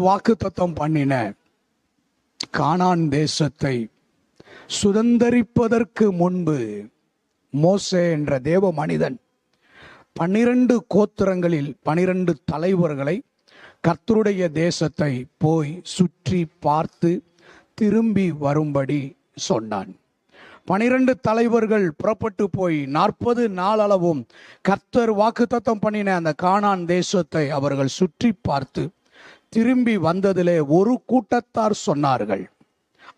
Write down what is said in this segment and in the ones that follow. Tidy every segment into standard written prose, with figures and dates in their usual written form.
வாக்குத்தத்தம் பண்ணின கானான் தேசத்தை சுதந்தரிப்பதற்கு முன்பு மோசே என்ற தேவ மனிதன் 12 கோத்திரங்களில் 12 தலைவர்களை கர்த்தருடைய தேசத்தை போய் சுற்றி பார்த்து திரும்பி வரும்படி சொன்னான். 12 தலைவர்கள் புறப்பட்டு போய் 40 நாளளவும் கர்த்தர் வாக்குத்தத்தம் பண்ணின அந்த கானான் தேசத்தை அவர்கள் சுற்றி பார்த்து திரும்பி வந்ததிலே ஒரு கூட்டத்தார் சொன்னார்கள்,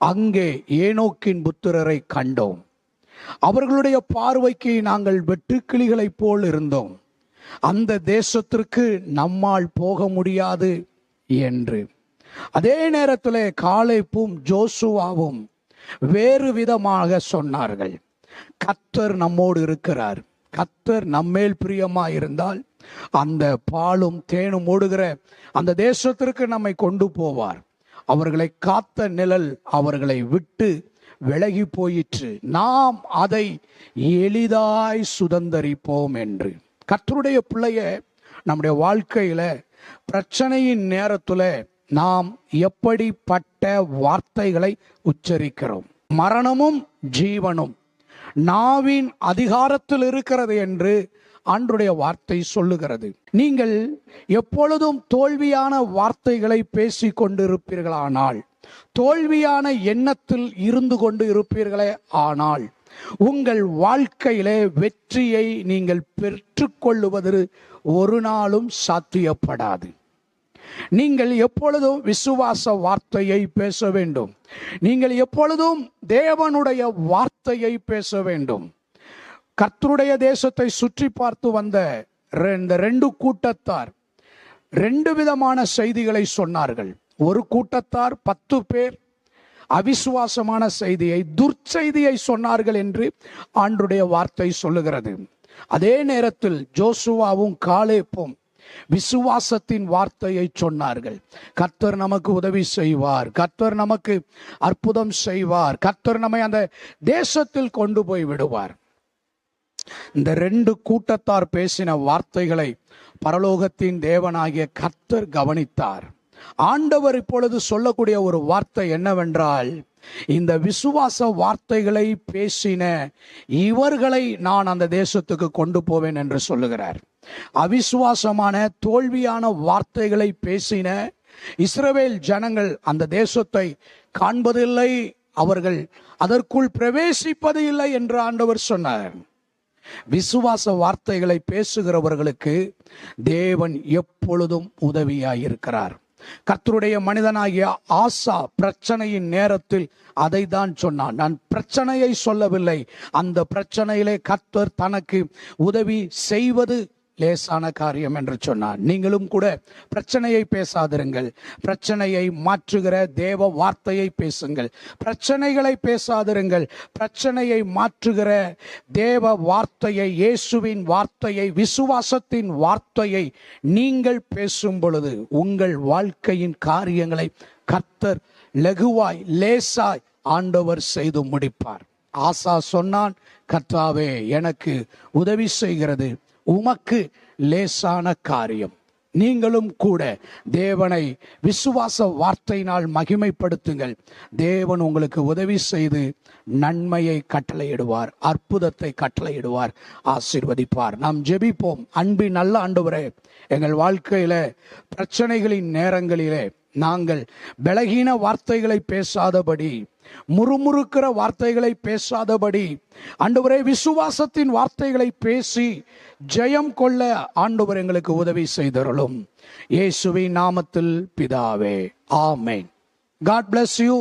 அங்கே ஏனோக்கின் புத்திரரை கண்டோம். அவர்களுடைய பார்வைக்கு நாங்கள் வெட்டுக்கிளிகளைப் போல் இருந்தோம். அந்த தேசத்திற்கு நம்மால் போக முடியாது என்று. அதே நேரத்தில் காலேப்பும் ஜோசுவாவும் வேறு விதமாக சொன்னார்கள், கர்த்தர் நம்மோடு இருக்கிறார். கர்த்தர் நம்மேல் பிரியமாயிருந்தால் அந்த பாலும் தேனும் ஓடுகிற அந்த தேசத்திற்கு நம்மை கொண்டு போவார். அவர்களை காத்த நிழல் அவர்களை விட்டு விலகி போயிற்று. நாம் அதை எளிதாய் சுதந்தரிப்போம் என்று. கர்த்தருடைய பிள்ளைய நம்முடைய வாழ்க்கையில பிரச்சனையின் நேரத்துல நாம் எப்படிப்பட்ட வார்த்தைகளை உச்சரிக்கிறோம்? மரணமும் ஜீவனும் நாவின் அதிகாரத்தில் இருக்கிறது என்று ஆண்டவருடைய வார்த்தை சொல்லுகிறது. நீங்கள் எப்பொழுதும் தோல்வியான வார்த்தைகளை பேசி கொண்டிருப்பீர்களானால், தோல்வியான எண்ணத்தில் இருந்து கொண்டு இருப்பீர்களே ஆனால், உங்கள் வாழ்க்கையிலே வெற்றியை நீங்கள் பெற்றுக்கொள்ளுவது ஒரு நாளும் சாத்தியப்படாது. நீங்கள் எப்பொழுதும் விசுவாச வார்த்தையை பேச வேண்டும். நீங்கள் எப்பொழுதும் தேவனுடைய வார்த்தையை பேச வேண்டும். கர்த்தருடைய தேசத்தை சுற்றி பார்த்து வந்த இந்த 2 கூட்டத்தார் 2 விதமான செய்திகளை சொன்னார்கள். ஒரு கூட்டத்தார் 10 பேர் அவிசுவாசமான செய்தியை, துர்ச்செய்தியை சொன்னார்கள் என்று ஆண்டவருடைய வார்த்தை சொல்லுகிறது. அதே நேரத்தில் ஜோசுவாவும் காலேப்பும் விசுவாசத்தின் வார்த்தையை சொன்னார்கள். கர்த்தர் நமக்கு உதவி செய்வார், கர்த்தர் நமக்கு அற்புதம் செய்வார், கர்த்தர் நம்மை அந்த தேசத்தில் கொண்டு போய் விடுவார். இந்த 2 கூட்டத்தார் பேசின வார்த்தைகளை பரலோகத்தின் தேவனாகிய கர்த்தர் கவனித்தார். ஆண்டவர் இப்பொழுது சொல்லக்கூடிய ஒரு வார்த்தை என்னவென்றால், இந்த விசுவாச வார்த்தைகளை பேசின இவர்களை நான் அந்த தேசத்துக்கு கொண்டு போவேன் என்று சொல்லுகிறார். அவிசுவாசமான தோல்வியான வார்த்தைகளை பேசின இஸ்ரவேல் ஜனங்கள் அந்த தேசத்தை காண்பதில்லை, அவர்கள் அதற்குள் பிரவேசிப்பது இல்லை என்று ஆண்டவர் சொன்னார். விசுவாச வார்த்தைகளை பேசுகிறவர்களுக்கு தேவன் எப்பொழுதும் உதவியாயிருக்கிறார். கர்த்தருடைய மனிதனாகிய ஆசா பிரச்சனையின் நேரத்தில் அதை தான் சொன்னான். நான் பிரச்சனையை சொல்லவில்லை, அந்த பிரச்சனையிலே கர்த்தர் தனக்கு உதவி செய்வது லேசான காரியம் என்று சொன்னார். நீங்களும் கூட பிரச்சனையை பேசாதிருங்கள், பிரச்சனையை மாற்றுகிற தேவ வார்த்தையை பேசுங்கள். பிரச்சனைகளை பேசாதிருங்கள், பிரச்சனையை மாற்றுகிற தேவ வார்த்தையை, இயேசுவின் வார்த்தையை, விசுவாசத்தின் வார்த்தையை நீங்கள் பேசும் பொழுது உங்கள் வாழ்க்கையின் காரியங்களை கர்த்தர் லகுவாய் லேசாய் ஆண்டவர் செய்து முடிப்பார். ஆசா சொன்னான், கர்த்தாவே எனக்கு உதவி செய்கிறது உமக்கு லேசான காரியம். நீங்களும் கூட தேவனை விசுவாச வார்த்தையினால் மகிமைப்படுத்துங்கள். தேவன் உங்களுக்கு உதவி செய்து நன்மையை கட்டளையிடுவார், அற்புதத்தை கட்டளையிடுவார், ஆசீர்வதிப்பார். நாம் ஜெபிப்போம். அன்பின் நல்ல ஆண்டவரே, எங்கள் வாழ்க்கையில பிரச்சனைகளின் நேரங்களிலே நாங்கள் பலகீன வார்த்தைகளை பேசாதபடி, முறுமுறுக்கிற வார்த்தைகளை பேசாதபடி, ஆண்டவரே விசுவாசத்தின் வார்த்தைகளை பேசி ஜெயம் கொள்ள ஆண்டவர் எங்களுக்கு உதவி செய்தருளும். இயேசுவின் நாமத்தில் பிதாவே, ஆமென். God bless you.